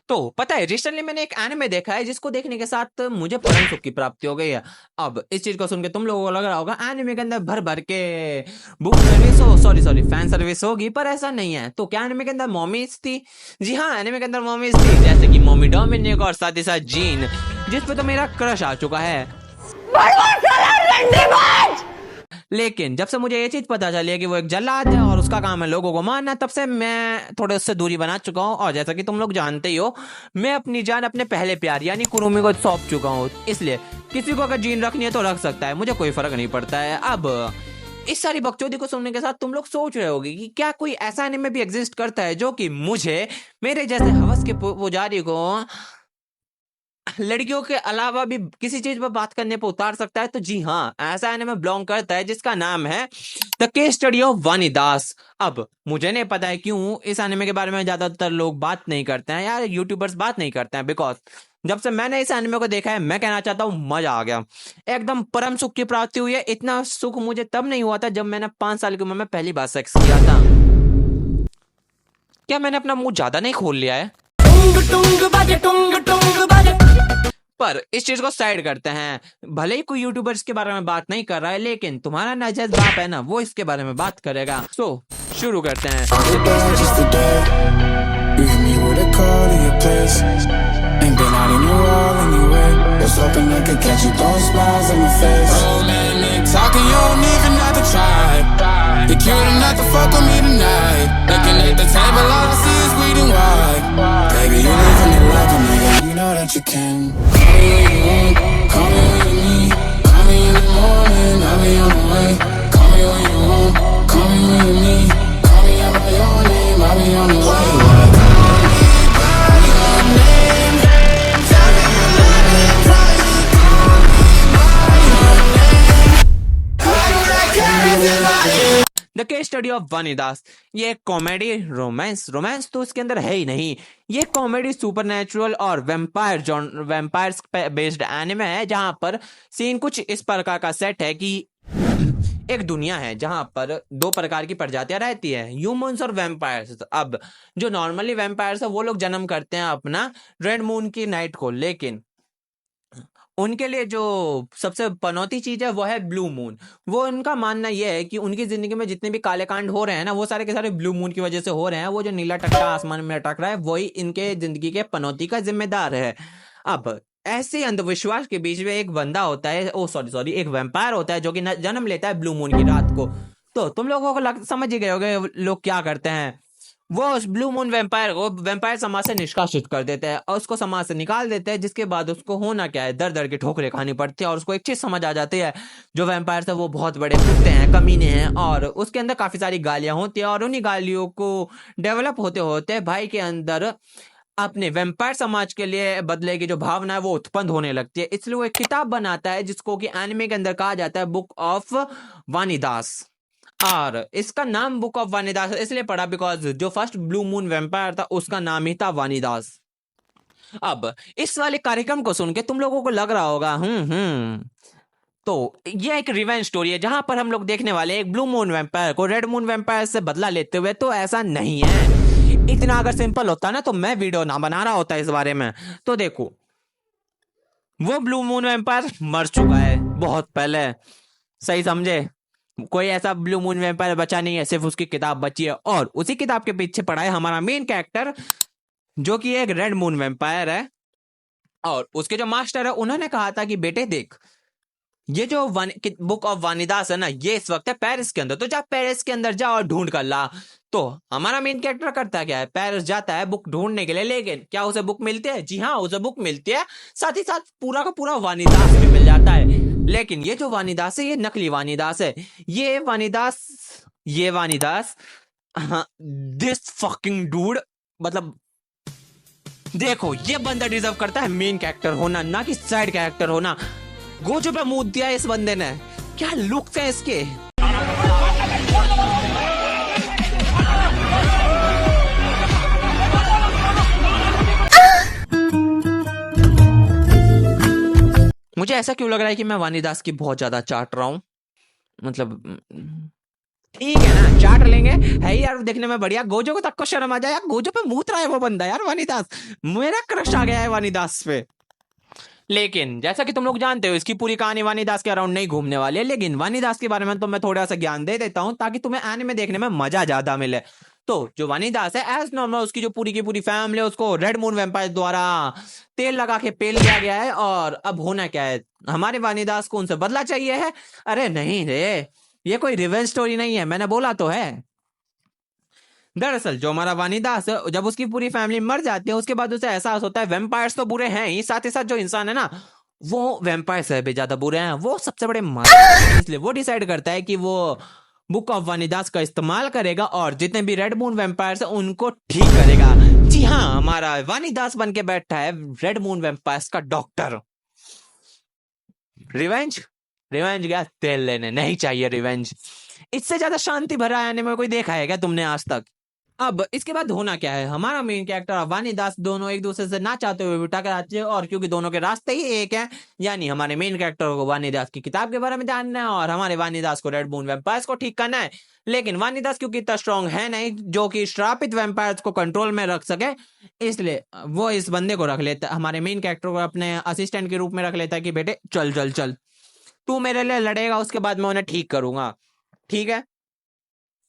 तो पता है रिसेंटली मैंने एक एनिमे देखा है जिसको देखने के साथ मुझे परम सुख की प्राप्ति हो गई है। अब इस चीज को सुन के तुम लोगों को लग रहा होगा एनिमे के अंदर भर भर के बुक सर्विस हो, सॉरी सॉरी फैन सर्विस होगी, पर ऐसा नहीं है। तो क्या एनिमे के अंदर मॉमीज थी? जी हाँ, एनिमे के अंदर मॉमीज थी, जैसे कि मॉमी डोमिनिक और साथ ही साथ जीन, जिस पे तो मेरा क्रश आ चुका है। लेकिन जब से मुझे ये चीज पता चली है कि वो एक जल्लाद है और उसका काम है लोगों को मारना, तब से मैं थोड़े उससे दूरी बना चुका हूँ। और जैसा कि तुम लोग जानते ही हो, मैं अपनी जान अपने पहले प्यार यानी कुरुमी को सौंप चुका हूँ। इसलिए किसी को अगर जीन रखनी है तो रख सकता है, मुझे कोई फर्क नहीं पड़ता है। अब इस सारी बकचोदी को सुनने के साथ तुम लोग सोच रहे होगे कि क्या कोई ऐसा एनिमे भी एग्जिस्ट करता है जो कि मुझे, मेरे जैसे हवस के पुजारी को, लड़कियों के अलावा भी किसी चीज पर बात करने पर उतार सकता है? तो जी हाँ, ऐसा एनिमे बिलोंग करता है जिसका नाम है द केस स्टडी ऑफ वानिदास। अब मुझे नहीं पता है क्यों इस एनिमे के बारे में ज्यादातर लोग बात नहीं करते हैं यार, यूट्यूबर्स बात नहीं करते हैं, बिकॉज जब से मैंने इस एनिमे को देखा है, मैं कहना चाहता हूँ मजा आ गया, एकदम परम सुख की प्राप्ति हुई है। इतना सुख मुझे तब नहीं हुआ था जब मैंने 5 साल की उम्र में पहली बार सेक्स किया था। क्या मैंने अपना मुंह ज्यादा नहीं खोल लिया है? पर इस चीज को साइड करते हैं, भले ही कोई यूट्यूबर्स के बारे में बात नहीं कर रहा है, लेकिन तुम्हारा नाजायज बाप है ना, वो इसके बारे में बात करेगा। सो शुरू करते हैं। You can call me when you want, call me when you need, call me in the morning, I'll be on the way. Call me when you want, call me when you need, call me out by your name, I'll be on the way. The case study of Vanidas, ये comedy romance तो इसके अंदर है ही नहीं, ये comedy supernatural और vampires based anime है, जहां पर सीन कुछ इस प्रकार का सेट है कि एक दुनिया है जहां पर 2 प्रकार की प्रजातियां रहती है, ह्यूमंस और वैम्पायर्स। अब जो नॉर्मली वैम्पायर्स है वो लोग जन्म करते हैं अपना रेड मून की नाइट को, लेकिन उनके लिए जो सबसे पनौती चीज है वो है ब्लू मून। वो उनका मानना यह है कि उनकी जिंदगी में जितने भी काले कांड हो रहे हैं ना, वो सारे के सारे ब्लू मून की वजह से हो रहे हैं। वो जो नीला टक्का आसमान में अटक रहा है वही इनके जिंदगी के पनौती का जिम्मेदार है। अब ऐसे अंधविश्वास के बीच में एक बंदा होता है, एक वैम्पायर होता है जो कि जन्म लेता है ब्लू मून की रात को। तो तुम लोगों को समझ ही गए होंगे लोग क्या करते हैं, वो उस ब्लू मून वैम्पायर को वैम्पायर समाज से निष्कासित कर देते हैं और उसको समाज से निकाल देते हैं, जिसके बाद उसको होना क्या है, दर दर की ठोकरें खानी पड़ती है। और उसको एक चीज समझ आ जाती है, जो वैम्पायर है वो बहुत बड़े कुत्ते हैं, कमीने हैं, और उसके अंदर काफी सारी गालियां होती है। और उन्हीं गालियों को डेवलप होते होते भाई के अंदर अपने वैम्पायर समाज के लिए बदले की जो भावना है वो उत्पन्न होने लगती है। इसलिए वो एक किताब बनाता है जिसको कि एनिमे के अंदर कहा जाता है बुक ऑफ वानिदास। और इसका नाम बुक ऑफ वानिदास इसलिए पड़ा बिकॉज जो फर्स्ट ब्लू मून वैम्पायर था उसका नाम ही था वानिदास। अब इस वाले कार्यक्रम को सुन के तुम लोगों को लग रहा होगा तो ये एक रिवेंज स्टोरी है जहां पर हम लोग देखने वाले एक ब्लू मून वैम्पायर को रेड मून वैम्पायर से बदला लेते हुए। तो ऐसा नहीं है, इतना अगर सिंपल होता ना तो मैं वीडियो ना बना रहा होता इस बारे में। तो देखो, वो ब्लू मून वैम्पायर मर चुका है बहुत पहले, सही समझे, कोई ऐसा ब्लू मून वैम्पायर बचा नहीं है, सिर्फ उसकी किताब बची है। और उसी किताब के पीछे पड़ा है हमारा मेन कैरेक्टर जो कि एक रेड मून वैम्पायर है। और उसके जो मास्टर है उन्होंने कहा था कि बेटे देख, ये जो बुक ऑफ वानिदास है ना, ये इस वक्त है पेरिस के अंदर, तो जा पेरिस के अंदर जा और ढूंढ कर ला। तो हमारा मेन कैरेक्टर करता क्या है, पेरिस जाता है बुक ढूंढने के लिए। लेकिन क्या उसे बुक मिलती है? जी हाँ, उसे बुक मिलती है, साथ ही साथ पूरा का पूरा वानिदास भी मिल जाता है। लेकिन ये जो वानिदास है ये नकली वानिदास है। ये वानिदास दिस फकिंग डूड, मतलब देखो, ये बंदा डिजर्व करता है मेन कैरेक्टर होना, ना कि साइड कैरेक्टर होना। गोजो पे मुंह दिया इस बंदे ने, क्या लुक्स हैं इसके। मुझे ऐसा क्यों लग रहा है कि मैं वानिदास की बहुत ज्यादा चाट रहा हूं, मतलब ठीक है ना, चाट लेंगे। है यार देखने में बढ़िया। गोजो को तक को शर्म आ जाए यार, गोजो पे मूत रहा है वो बंदा यार, वानीदास। मेरा क्रश आ गया है वानीदास पे। लेकिन जैसा कि तुम लोग जानते हो, इसकी पूरी कहानी वानीदास के अराउंड नहीं घूमने वाली है, लेकिन वानीदास के बारे में तो मैं थोड़ा सा ज्ञान दे देता हूं ताकि तुम्हें एनिमे देखने में मजा ज्यादा मिले। तो जो वानीदास है, एज नॉर्मल उसकी जो पूरी की पूरी फैमिली है, उसको रेड मून वेम्पायर द्वारा तेल लगा के पेल लिया गया है। और अब होना क्या है, हमारे वानीदास को उनसे बदला चाहिए है। अरे नहीं रे, ये कोई रिवेंज स्टोरी नहीं है, मैंने बोला तो है। दरअसल जो हमारा वानीदास है, जब उसकी पूरी फैमिली मर जाती है, उसके बाद उसे एहसास होता है वेम्पायर्स तो बुरे हैं ही साथ जो इंसान है ना, वो वेम्पायर से भी ज्यादा बुरे हैं, वो सबसे बड़े इसलिए वो डिसाइड करता है कि वो बुक ऑफ वानीदास का इस्तेमाल करेगा और जितने भी रेड मून वेम्पायर्स हैं उनको ठीक करेगा। जी हाँ, हमारा वानीदास बन के बैठा है रेड मून वेम्पायर्स का डॉक्टर। रिवेंज रिवेंज क्या, तेल लेने नहीं चाहिए रिवेंज। इससे ज्यादा शांति भरा एनिमे कोई देखा है क्या तुमने आज तक? अब इसके बाद होना क्या है, हमारा मेन कैरेक्टर और वानीदास दोनों एक दूसरे से ना चाहते हुए भी टकराते हैं, और क्योंकि दोनों के रास्ते ही एक है, यानी हमारे मेन कैरेक्टर को वानीदास की किताब के बारे में जानना है और हमारे वानीदास को रेड मून वेम्पायर्स को ठीक करना है। लेकिन वानीदास क्योंकि इतना स्ट्रांग है नहीं जो कि श्रापित वेम्पायर्स को कंट्रोल में रख सके, इसलिए वो इस बंदे को रख लेता है, हमारे मेन कैरेक्टर को अपने असिस्टेंट के रूप में रख लेता है कि बेटे चल चल चल, तू मेरे लिए लड़ेगा, उसके बाद मैं उन्हें ठीक करूंगा, ठीक है।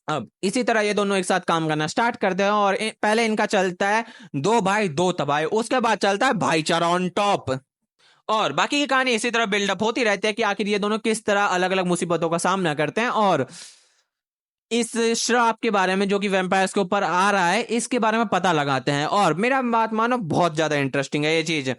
अब इसी तरह ये दोनों एक साथ काम करना स्टार्ट करते हैं और पहले इनका चलता है दो भाई दो तबाही, उसके बाद चलता है भाईचारा ऑन टॉप। और बाकी की कहानी इसी तरह बिल्डअप होती रहती है कि आखिर ये दोनों किस तरह अलग अलग मुसीबतों का सामना करते हैं और इस श्राप के बारे में जो कि वैम्पायर्स के ऊपर आ रहा है, इसके बारे में पता लगाते हैं। और मेरा बात मानो, बहुत ज्यादा इंटरेस्टिंग है ये चीज।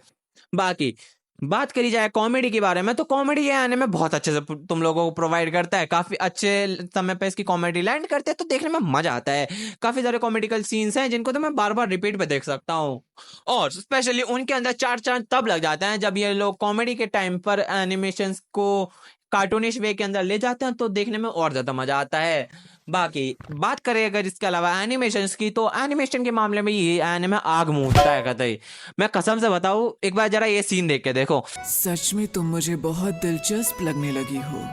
बाकी बात करी जाए कॉमेडी के बारे में, तो कॉमेडी ये आने में बहुत अच्छे से तुम लोगों को प्रोवाइड करता है, काफी अच्छे समय पे इसकी कॉमेडी लैंड करते हैं, तो देखने में मजा आता है। काफी सारे कॉमेडिकल सीन्स हैं जिनको तो मैं बार बार रिपीट पे देख सकता हूँ, और स्पेशली उनके अंदर चार चांद तब लग जाते हैं जब ये लोग कॉमेडी के टाइम पर एनिमेशन को कार्टूनिश वे के अंदर ले जाते हैं, तो देखने में और ज्यादा मजा आता है। बाकी बात करें अगर इसके अलावा एनिमेशन की, तो एनिमेशन के मामले में ये एनिमे आग मूंदता है कतई। मैं कसम से बताऊं, एक बार जरा ये सीन देख के देखो। सच में तुम मुझे बहुत दिलचस्प लगने लगी हो।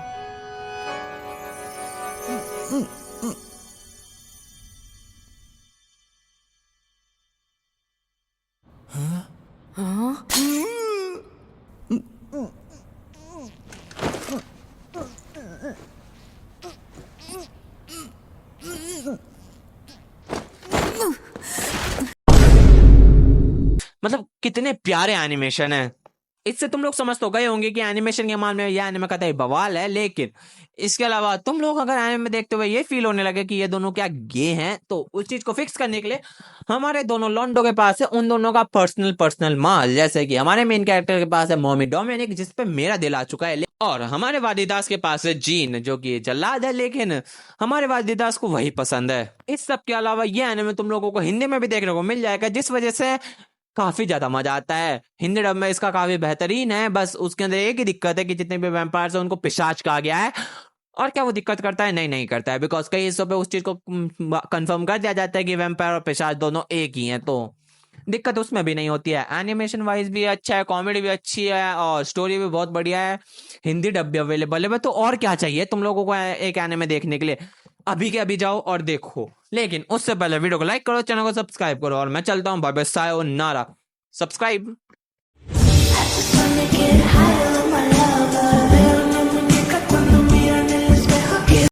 मतलब कितने प्यारे एनिमेशन है। इससे तुम लोग समझ तो गए होंगे कि एनिमेशन के मामले में यह एनिमे कतई बवाल है, लेकिन इसके अलावा तुम लोग अगर एनिमे देखते हुए ये फील होने लगे कि ये दोनों क्या गे हैं, तो उस चीज को फिक्स करने के लिए हमारे दोनों लॉन्डो के पास है उन दोनों का पर्सनल माल। जैसे कि हमारे मेन कैरेक्टर के पास है मॉमी डोमिनिक, जिस पे मेरा दिल आ चुका है, और हमारे वादीदास के पास है जीन, जो कि जल्लाद है, लेकिन हमारे वादीदास को वही पसंद है। इस सब के अलावा ये एनिमे तुम लोगों को हिंदी में भी देखने को मिल जाएगा, जिस वजह से काफी ज्यादा मजा आता है। हिंदी डब में इसका काफी बेहतरीन है, बस उसके अंदर एक ही दिक्कत है कि जितने भी वैम्पायर्स हैं उनको पिशाच कहा गया है। और क्या वो दिक्कत करता है? नहीं करता है, बिकॉज कई हिस्सों पे उस चीज को कंफर्म कर दिया जाता है कि वैम्पायर और पिशाच दोनों एक ही हैं, तो दिक्कत उसमें भी नहीं होती है। एनिमेशन वाइज भी अच्छा है, कॉमेडी भी अच्छी है और स्टोरी भी बहुत बढ़िया है। हिंदी डब भी अवेलेबल है, तो और क्या चाहिए तुम लोगों को एक एनिमे देखने के लिए? अभी के अभी जाओ और देखो। लेकिन उससे पहले वीडियो को लाइक करो, चैनल को सब्सक्राइब करो, और मैं चलता हूँ। Bye bye, sayonara. सब्सक्राइब।